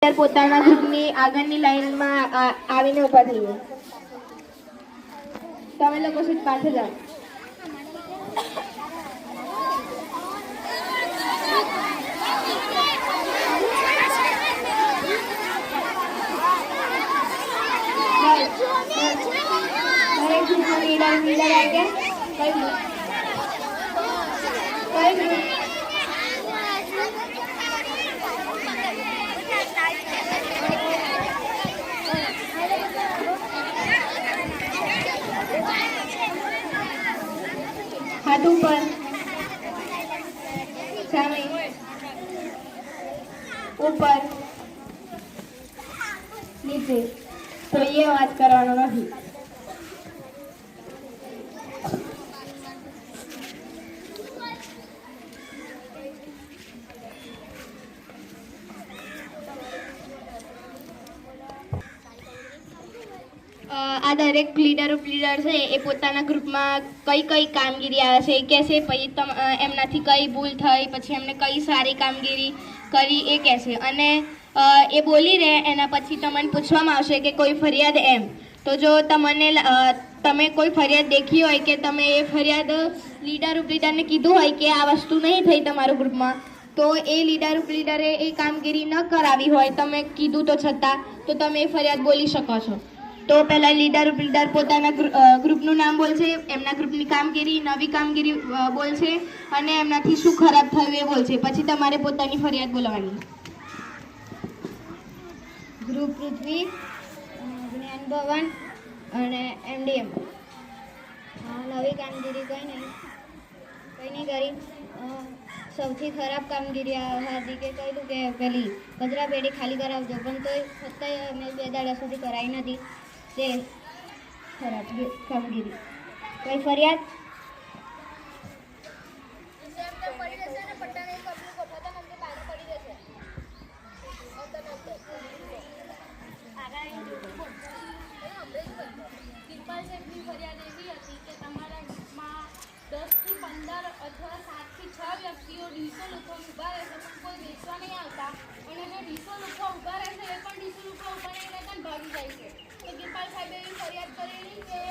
પોતાના ગ્રુપની આગળની લાઈનમાં આવીને ઊભા થઈએ. તમે લોકો સીટ પાછળ જાઓ. દરેક ગ્રુપનો લીડર આવી ગયા. हाथ ऊपर, सामने, ऊपर, नीचे. तो ये बात करवानो नहीं. આ દરેક લીડર છે એ પોતાના ગ્રુપમાં કઈ કઈ કામગીરી આવે છે એ કહેશે, પછી એમનાથી કઈ ભૂલ થઈ, પછી એમને કઈ સારી કામગીરી કરી એ કહેશે. અને એ બોલી રહે એના પછી તમને પૂછવામાં આવશે કે કોઈ ફરિયાદ એમ. તો જો તમે કોઈ ફરિયાદ દેખી હોય કે તમે એ ફરિયાદ લીડરને કીધું હોય કે આ વસ્તુ નહીં થઈ તમારા ગ્રુપમાં, તો એ લીડરે એ કામગીરી ન કરાવી હોય, તમે કીધું તો છતાં, તો તમે એ ફરિયાદ બોલી શકો છો. તો પહેલા લીડર પોતાના ગ્રુપનું નામ બોલશે, એમના ગ્રુપની કામગીરી, નવી કામગીરી બોલશે અને એમનાથી શું ખરાબ થયું એ બોલશે. પછી તમારે પોતાની ફરિયાદ બોલવાની. ગ્રુપ પૃથ્વી, જ્ઞાન ભવન અને MDM. નવી કામગીરી કંઈ નહીં કરી. સૌથી ખરાબ કામગીરી હાર્દિકે કહ્યું કે પેલી કચરા પેટી ખાલી કરાવજો, પણ તોય છતાંય અમે 2 દાડા સુધી કરાવી નથી. તે ખરાબ કામગીરી. કોઈ ફરિયાદ? ફરિયાદ એવી હતી કે તમારા ગ્રુપમાં 10 થી 15 અથવા 7 થી 6 વ્યક્તિઓ ડીસો લૂંટવા ઊભા રહેશે, પણ કોઈ વેચવા નહીં આવતા. અને જે ડીસો લૂંટવા ઊભા રહેશે એ પણ ડીસો લૂંટવા ઊભા નહીં રહેતા ભાગી જાય છે. તો ગિરપાલ સાહેબે એવી ફરિયાદ કરેલી કે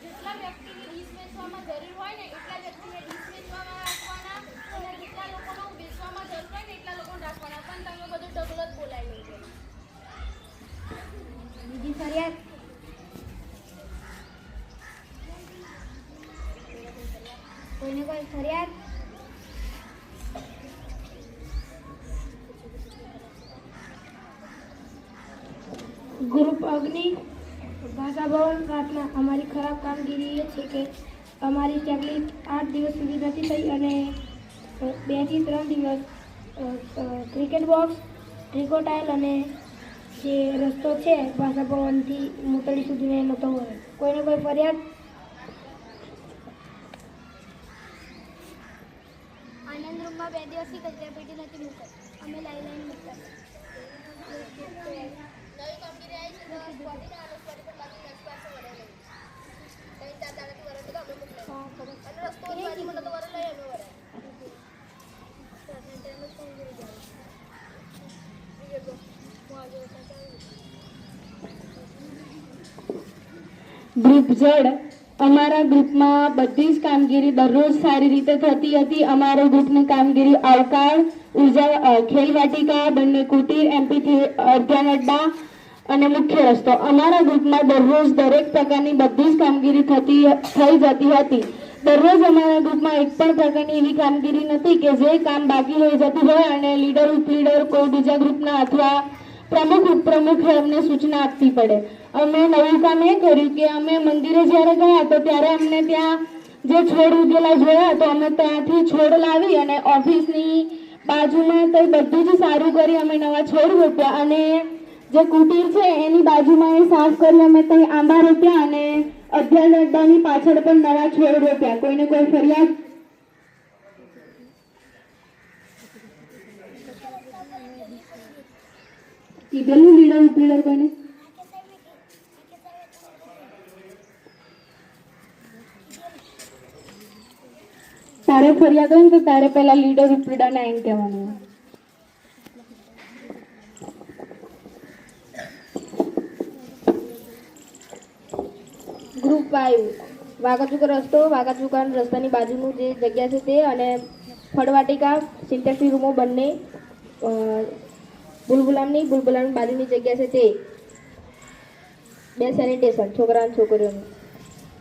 જેટલા વ્યક્તિને ડીશ વેચવામાં જરૂર હોય ને એટલા વ્યક્તિને ડીશ વેચવામાં રાખવાના, અને જેટલા લોકોનો વેચવામાં જરૂર હોય ને એટલા લોકોને રાખવાના. પણ તમે બધું ઢગલો જ બોલાવી લો છો. બીજી ફરિયાદ? કોઈને કોઈ ફરિયાદ? ગ્રુપ અગ્નિ, ભાષા ભવન, પ્રાર્થના. અમારી ખરાબ કામગીરી એ છે કે અમારી ચેકલિસ્ટ 8 દિવસ સુધી નથી થઈ અને 2 થી 3 દિવસ ક્રિકેટ બોક્સ, ટ્રિકોટાઇલ અને જે રસ્તો છે ભાષા ભવનથી મોતળી સુધીનો નહોતો હોય. કોઈને કોઈ ફરિયાદ? આનંદ રૂમમાં 2 દિવસથી કચરા પેટી નથી મૂકાઈ. અમે લાઈન મૂકતા. નવી કામગીરી આવી છે તો સ્પોટીને આલો સ્પોટી પર લાગી નસપાસો વડે લઈ. 3-4 દાડાથી વરસ તો અમે મોકલાય. અને રસ્તો બાજુ મને તો વરસ લઈ અમે વડે. ગ્રુપ જડ. અમારા ગ્રુપમાં બધી જ કામગીરી દરરોજ સારી રીતે થતી હતી. અમારા ગ્રુપની કામગીરી અવકાળ, ઉર્જા ખેલવાટિકા, બંને કુટીર, MP અધ્યયન અડ્ડા અને મુખ્ય રસ્તો. અમારા ગ્રુપમાં દરરોજ દરેક પ્રકારની બધી જ કામગીરી થઈ જતી હતી. દરરોજ અમારા ગ્રુપમાં એક પણ પ્રકારની એવી કામગીરી નથી કે જે કામ બાકી રહી જતું હોય અને લીડર ઉપલીડર કોઈ બીજા ગ્રુપના અથવા પ્રમુખ ઉપપ્રમુખ અમને સૂચના આપવી પડે. અમે નવું કામ એ કર્યું કે અમે મંદિરે જ્યારે ગયા તો ત્યારે અમને ત્યાં જે છોડ ઉગેલા જોયા તો અમે ત્યાંથી છોડ લાવી અને ઓફિસની બાજુમાં તો બધું જ સારું કરી અમે નવા છોડ રોપ્યા. અને જે કુટીર છે એની બાજુમાં એ સાફ કરી અમે ત્યાં આંબા રોપ્યા અને અધ્યયન અડ્ડાની પાછળ પણ નવા છોડ રોપ્યા. કોઈને કોઈ ફરિયાદ? કીધેલું લીડર ઉપલીડર કોઈને? તારે ફરિયાદ હોય ને તો તારે પહેલા લીડર ઉપલીડરને આવીને કહેવાનું. 5 વાઘાચુકા રસ્તો, વાઘાચુકા રસ્તાની બાજુનું જે જગ્યા છે તે, અને ફળવાટિકા, સિન્ટેક્સી રૂમો બંને, બુલબુલામની બાજુની જગ્યા છે તે, 2 સેનિટેશન છોકરા અને છોકરીઓનું.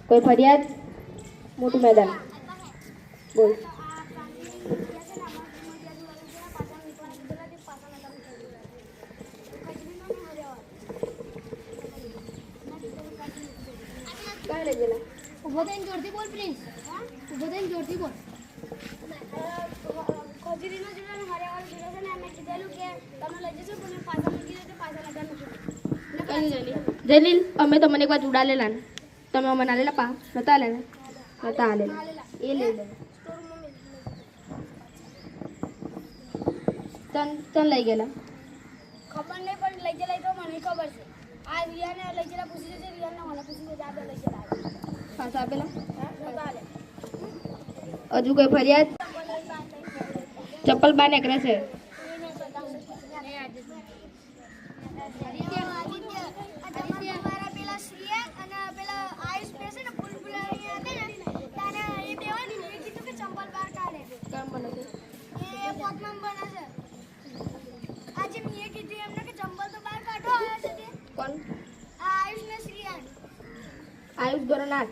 કોઈ ફરિયાદ? મોટું મેદાન. બોલ. કાંઈ લઈ ગયેલા? ઉભો થઈને જોરથી બોલ પ્લીઝ. ઉભો થઈને જોરથી બોલ. ખજૂરીનો જુદો ને હરિયાવાળો જુદો છે ને અમે કીધેલું કે તમે લઈ જશો પણ પાછા મૂકી દેજો, પાછા લગા નથી. જલીલ, અમે તમને એક વાર ઉડા લેલા ને, તમે અમને આલેલા પા નતા આલેલા? નતા આલેલા. એ લઈ લે. તન લઈ ગયેલા? ખબર નહીં પણ લઈ ગયેલા તો મને ખબર છે. આ રિયાને લઈ ગયેલા પૂછી દેજે, રિયાને મને પૂછી દેજે, આ બે લઈ ગયેલા. પાછા આપેલા? નતા આલે. હજુ કોઈ ફરિયાદ? ચપ્પલ બહાર નીકળે છે. કોણ? આયુષ ધોરણ 8.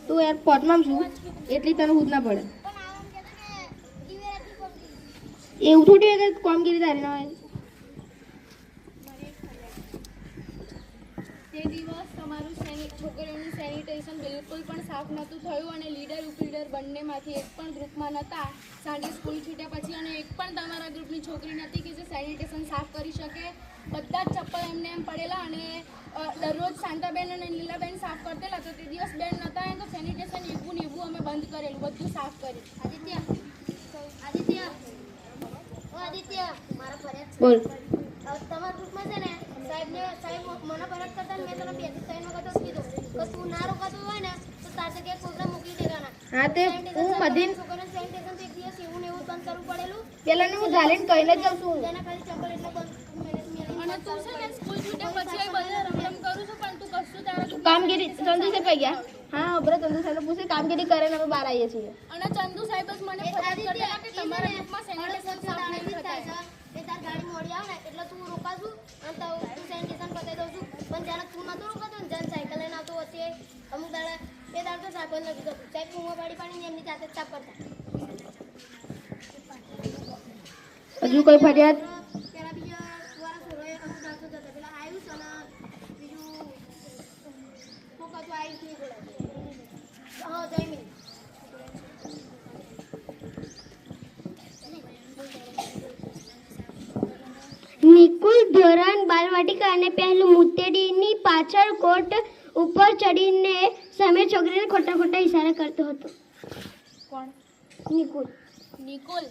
તું યાર પોટમાં છું એટલી તને હૂદ ના પડે. એવું થોડી હોય કે કામગીરી તારી ના હોય. તે દિવસ તમારું છોકરીઓનું સેનિટેશન બિલકુલ પણ સાફ નહોતું થયું અને લીડર ઉપલીડર બંનેમાંથી એક પણ ગ્રુપમાં નહોતા સાંજે સ્કૂલ છૂટ્યા પછી, અને એક પણ તમારા ગ્રુપની છોકરી નથી કે જે સેનિટેશન સાફ કરી શકે. બધા જ ચપ્પલ એમને એમ પડેલા, અને દરરોજ શાંતાબેન અને લીલાબેન સાફ કરતેલા, તો તે દિવસ બેન નહોતા તો સેનિટેશન એવું અમે બંધ કરેલું, બધું સાફ કર્યું. આદિત્ય મારા ફરિયાદ બોલ. તમારા ગ્રુપમાં છે ને સાહેબ મને ફરજ કરતા મેં તને 2 થી 3 વખત કીધું કે તું ના રોકાતું હોય ને તો તાર જગ્યાએ પ્રોગ્રામ મોકલી દેવાના. હા તે હું બધી છોકરાને સેનિટેશન તો એક દિવસ એવું ને એવું બંધ કરવું પડેલું. પેલા હું ઝાલીને કહીને જ જાઉં છું. તેના ખાલી ચંપલ એટલે બંધ. અને તું છે ને સ્કૂલ છૂટ્યા પછી બધા રમરમ કરું છું પણ તું કશું તારા કામગીરી ચંદુ સાહેબ કઈ ગયા? હા બરાબર, ચંદુ સાહેબ પૂછે કામગીરી કરે ને અમે બહાર આવીએ છીએ. અને ચંદુ સાહેબ જ મને ફરિયાદ કરતા કે તમારા ગ્રુપમાં સેનિટેશન સાફ નહીં થતા. એ તાર ગાડી મોડી આવે ને એટલે તું રોકાશું અને તું સેનિટેશન બતાવી દઉં છું. પણ જ્યારે તું નતો રોકાતો ને જ્યારે સાયકલ લઈને આવતો વચ્ચે અમુક દાડા એ દાડા તો સાયકલ નથી કરતું. સાહેબ કુંવા પાડીને એમની જાતે જ સાફ કરતા. હજુ કોઈ ફરિયાદ? પેલા બીજા વાળા છોકરાએ અમુક દાડા જતા પેલા આયુષ અને બીજું ફોકાતું આયુષ નહીં બોલાય. હા જયમીન. નિકુલ ધોરણ બાલવાટિકા અને પહેલું મુત્તેડીની પાછળ કોટ ઉપર ચડીને સામે છોકરીને ખોટા ખોટા ઇશારા કરતો હતો. કોણ? નિકુલ નિકોલ.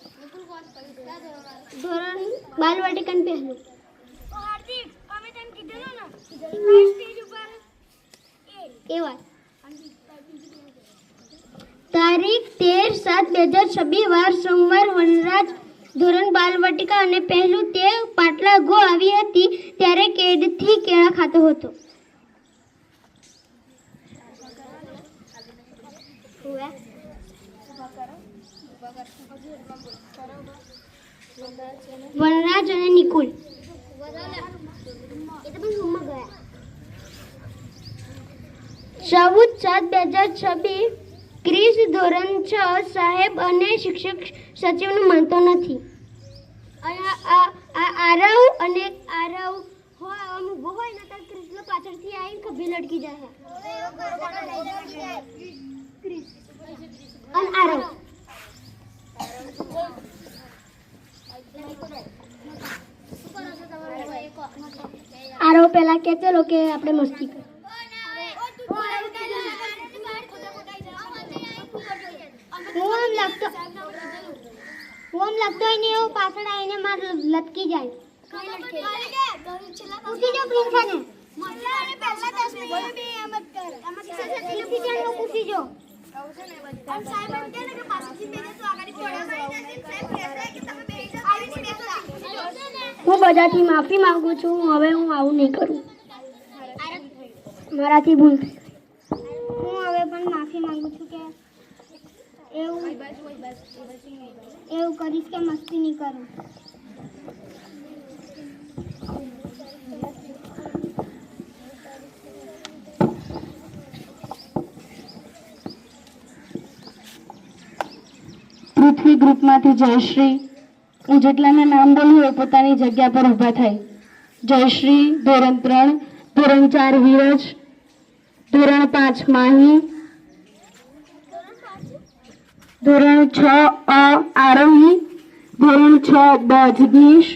ધોરણ બાલવાટિકા અને પહેલું. હાર્દિક અમે તને કીધેલું ને સ્ટેજ ઉપર એ વાત તારીખ 13/7/2026 વાર સોમવાર વનરાજ ધોરણ બાલવાટિકા અને પહેલું તે પાટલા ગો આવી હતી ત્યારે કેડથી કેળા ખાતો હતો. વનરાજ અને નિકુલ. એ તો પણ રૂમમાં ગયા. 14/7/2026 ક્રિસ ધોરણ 6 સાહેબ અને શિક્ષક સચિવને માનતો નથી. આરવ અને આરવ હોય આમ ઊભો હોય ને તો ક્રિસને પાછળથી આવીને ખભે લટકી જાય. ક્રિસ અને આરવ આરવ પેલા કહેતો કે આપણે મસ્તી કરી. હું આમ લાગતો હોય ને એવું પાછળ આવીને માર લટકી જાય. પૂછી જો પ્રિન્સાને. પૂછી જો. હું બધાથી માફી માંગુ છું. હવે હું આવું નહીં કરું. મારાથી ભૂલ થઈ. હું હવે પણ માફી માંગુ છું કે એવું કરીશ કે મસ્તી નહીં કરું. પૃથ્વી ગ્રુપમાંથી જયશ્રી. હું જેટલાના નામ બોલું એ પોતાની જગ્યા પર ઊભા થાય. જયશ્રી, ધોરણ 3, ધોરણ 4 વિરજ, ધોરણ 5 માહી, ધોરણ 6 આરોહી, ધોરણ 6 બ જિગ્નેશ,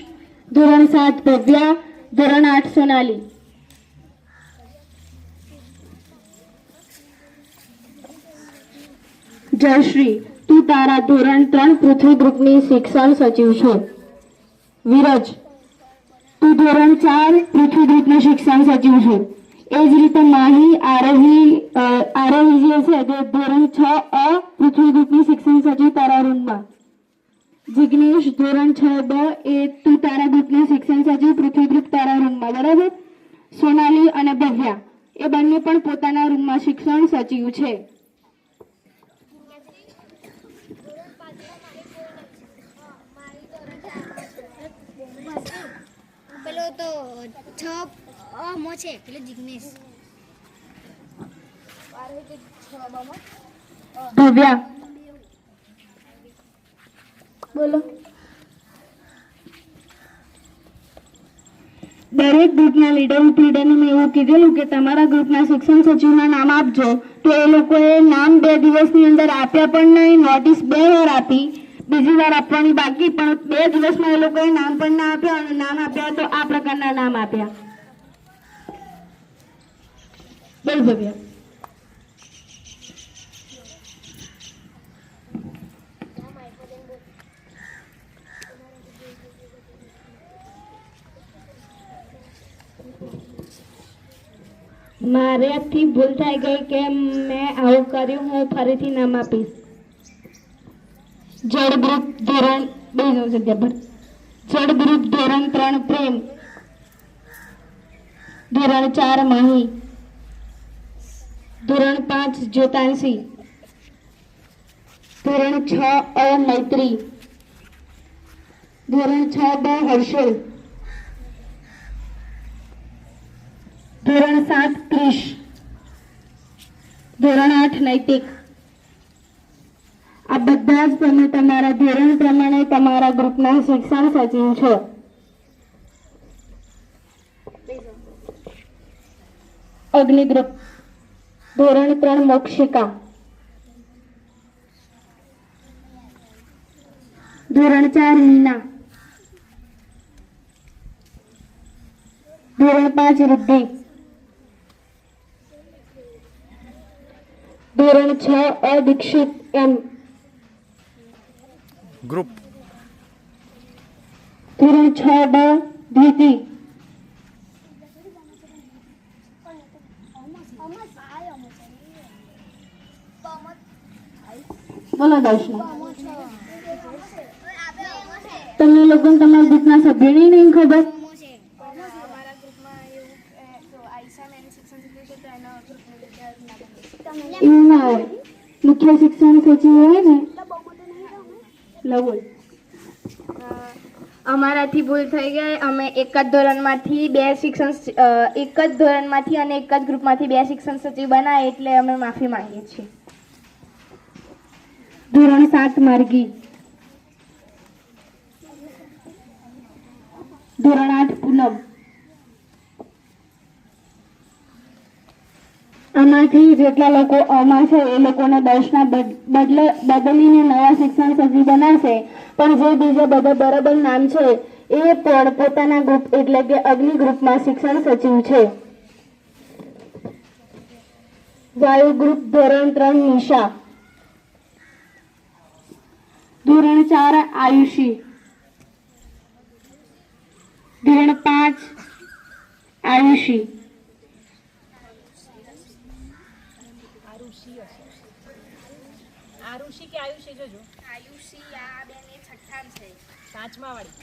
ધોરણ 7 ભવ્યા, ધોરણ 8 સોનાલી. જયશ્રી, તું તારા ધોરણ 3 પૃથ્વી ગ્રુપની શિક્ષણ સચિવ છો. વિરજ, તું ધોરણ 4 પૃથ્વી ગ્રુપની શિક્ષણ સચિવ છો. એ જ રીતે માહી, આરોહી જે છે તે ધોરણ 6 પૃથ્વી ગ્રુપની શિક્ષણ સચિવ તારા રૂમમાં. જિગ્નેશ, ધોરણ 6 બ એ તું તારા ગ્રુપની શિક્ષણ સચિવ પૃથ્વી ગ્રુપ તારા રૂમમાં. બરાબર. સોનાલી અને ભવ્યા એ બંને પણ પોતાના રૂમમાં શિક્ષણ સચિવ છે. પેલો તો 6 મો છે પેલો જિગ્નેશ. ભવ્યા, બોલો. દરેક ગ્રુપના લીડરને મેં એવું કીધેલું કે તમારા ગ્રુપના શિક્ષણ સચિવના નામ આપજો. તો એ લોકોએ નામ 2 દિવસની અંદર આપ્યા પણ નહીં. નોટિસ 2 વાર આપી, બીજી વાર આપવાની બાકી, પણ 2 દિવસમાં એ લોકોએ નામ પણ ના આપ્યા. અને નામ આપ્યા તો આ પ્રકારના નામ આપ્યા. બોલ ભવ્યા. મારાથી ભૂલ થઈ ગઈ કે મેં આવું કર્યું. હું ફરીથી નામ આપીશ. જળ ગ્રુપ ધોરણ 2 જળ ગ્રુપ ધોરણ 3 પ્રેમ, ધોરણ 4 માહી, ધોરણ 5 જ્યોતાંશી, ધોરણ 6 મૈત્રી, ધોરણ 6 બ હર્ષલ, ધોરણ 7 ક્રિશ, ધોરણ 8 નૈતિક. આ બધા જ તમે તમારા ધોરણ પ્રમાણે તમારા ગ્રુપના શિક્ષણ સચિવ છો. અગ્નિ ગ્રુપ ધોરણ 3 મોક્ષિકા, ધોરણ 4 મીના, ધોરણ 5 રિદ્ધિ, ધોરણ 6 દીક્ષિત એમ, ગ્રુપ ધોરણ 6 બ ધીતિ, બોલો દર્શના. તમને લોકોને તમારા ગ્રુપના સભ્યોની નહીં ખબર? અમારા ગ્રુપમાં એવું તો આઈસા મેન શિક્ષણ સચિવ છે તો એના ગ્રુપનું એવું ના હોય. મુખ્ય શિક્ષણ સચિવ હોય ને લવોલ. અમારાથી ભૂલ થઈ ગઈ. અમે એક જ ધોરણમાંથી અને એક જ ગ્રુપમાંથી 2 શિક્ષણ સચિવ બનાય એટલે અમે માફી માંગીએ છીએ. ધોરણ 7 માર્ગી, ધોરણ 8 પૂનમ. આમાંથી જેટલા લોકો આમાં છે એ લોકોને 10ના બદલીને નવા શિક્ષણ સચિવ બનાવશે. પણ જે બીજા બધા બરાબર નામ છે એ પણ પોતાના ગ્રુપ એટલે કે અગ્નિ ગ્રુપમાં શિક્ષણ સચિવ છે. વાયુ ગ્રુપ ધોરણ 3 નિશા, ધોરણ 4 આયુષી, ધોરણ 5 આયુષી, આરુષી કે આયુષી જોજો. આયુષી આ બેન એ છઠ્ઠામ છે. 5મા વાળી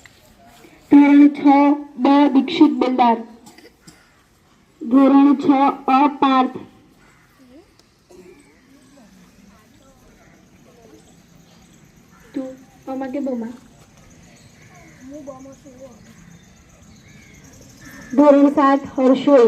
ધોરણ 6 બ દીક્ષિત બિલદાર. ધોરણ 6 અ પાર્થ. તું આમાં કે બોમાં? ધોરણ 7 હર્ષોલ.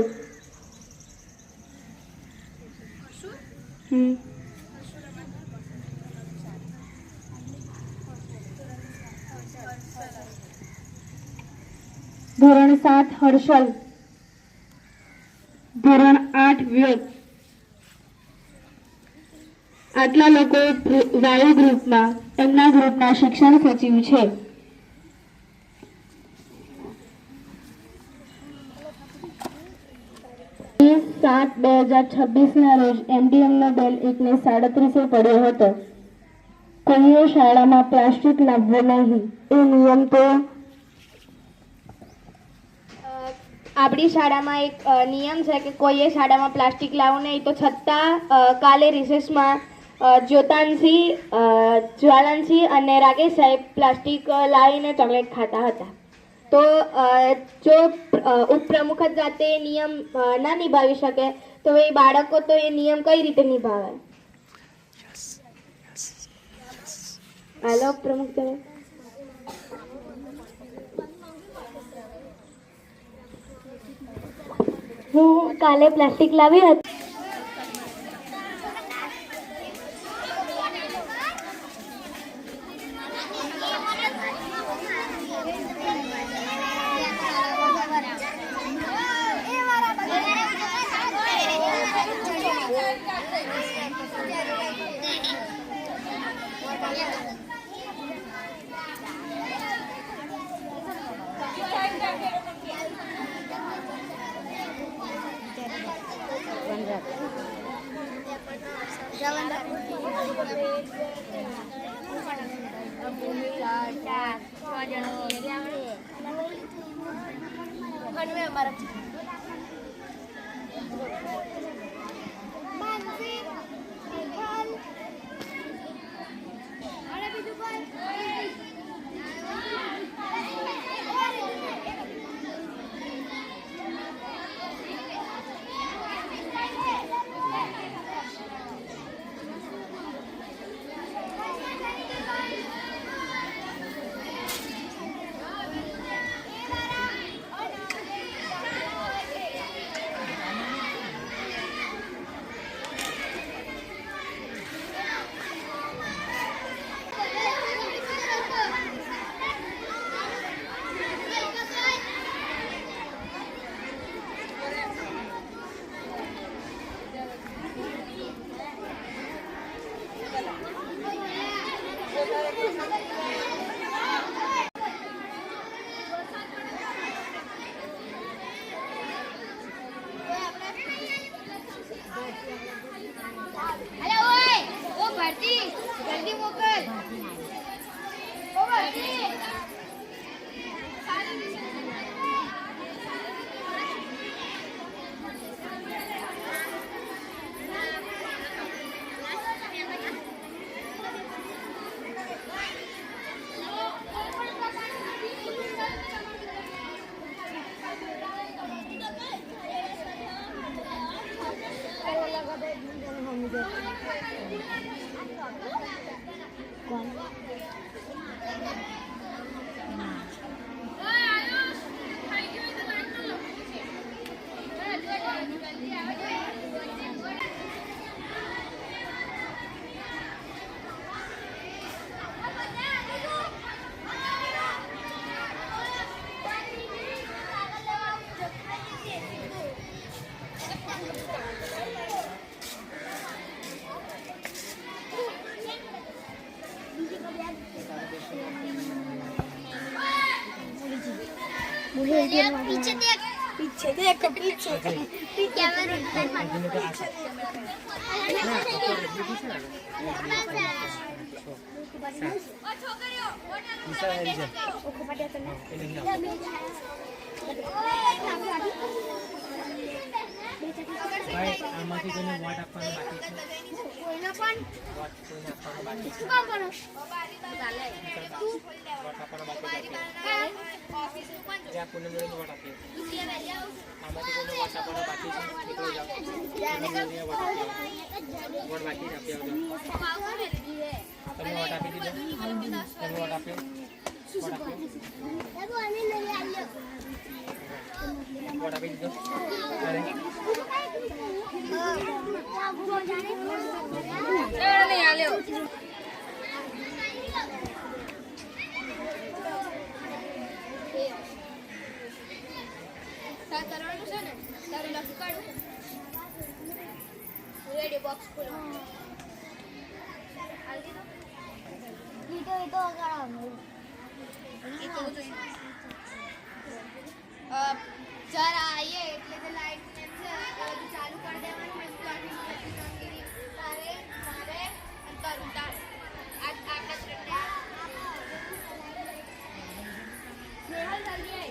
ધોરણ 7 હર્ષલ. ધોરણ 8 વ્યોત. આટલા લોકો વાયુ ગ્રુપમાં એમના ગ્રુપના શિક્ષણ સચિવ છે. સાત 2026 રોજ એમડીએમનો બેલ 1:37 પડ્યો હતો. કોઈએ શાળામાં પ્લાસ્ટિક લાવવો નહીં એ નિયમ તો આપણી શાળામાં એક નિયમ છે કે કોઈએ શાળામાં પ્લાસ્ટિક લાવવું નહીં, તો છતાં કાલે રિસેસમાં જ્યોતાનસિંહ, જ્વાલનસિંહ અને રાકેશ સાહેબ પ્લાસ્ટિક લાવીને ચોકલેટ ખાતા હતા. તો જો ઉપપ્રમુખ જ જાતે એ નિયમ ના નિભાવી શકે તો એ બાળકો તો એ નિયમ કઈ રીતે નિભાવે? હાલો પ્રમુખ તમે. હું કાલે પ્લાસ્ટિક લાવી હતી. पीछे देख पीछे कैमरा આમાંથી કોઈને વોટ આપવાનો બાકી છે? કોઈને પણ વોટ કોઈને આપવાનો બાકી છે? શું કામ કરો વોટ આપવાનો બાકી છે? જ્યાં પૂનમની વોટ આપીએ આમાંથી કોઈને વોટ આપવાનો બાકી છે નીકળી જાઓ પૂનમની વોટ આપીએ વોટ બાકી છે આપી આવજો તમે વોટ આપી દીધો તમે વોટ આપ્યો વોટ આપી દીધો અરે કરવાનું છે ને તારું લખી કાઢું રેડી બોક્સ ખોલો જરા આવીએ એટલે તો લાઈટ છે બધું ચાલુ કરી દેવાનું પછી કામગીરી તારે મારે અને કરું તારે આટલા જ સ્નેહલ જલ્દી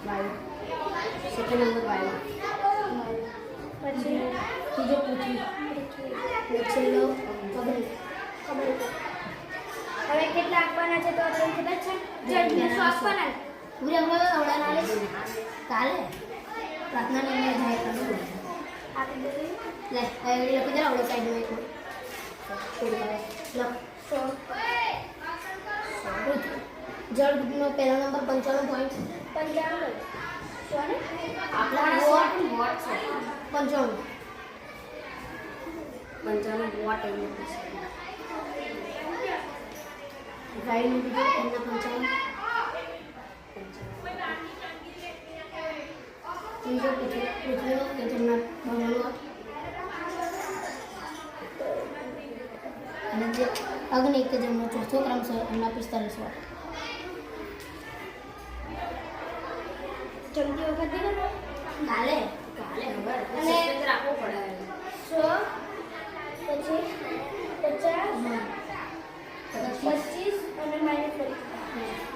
આવી સેકન્ડ નંબર વાયુ પછી ત્રીજો પૃથ્વી છેલ્લો કબરી હવે કેટલા આપવાના છે તો તમને ખબર છે જડને સો આપવાના પૂરે હમણાં આવડાના આલે કાલે પ્રાર્થના ને જાય કરવું આપી દે લે એ લખી દે આવડો સાઈડ માં લખ સો જળ ગ્રુપનો પહેલો નંબર 95 પોઈન્ટ 95 સોને આપણા વોટ છે 95 વોટ એવું છે રાઈડ નું બીજું એમના 95 ત્રીજો પૃથ્વીનો કે જેમના 92 વોટ અને જે અગ્નિ કે જેમનો ચોથો ક્રમ છે એમના 45 વોટ ચમકી વખત દે કાલે ખબર અને રાખવો પડે 100 પછી 50 25 અને -40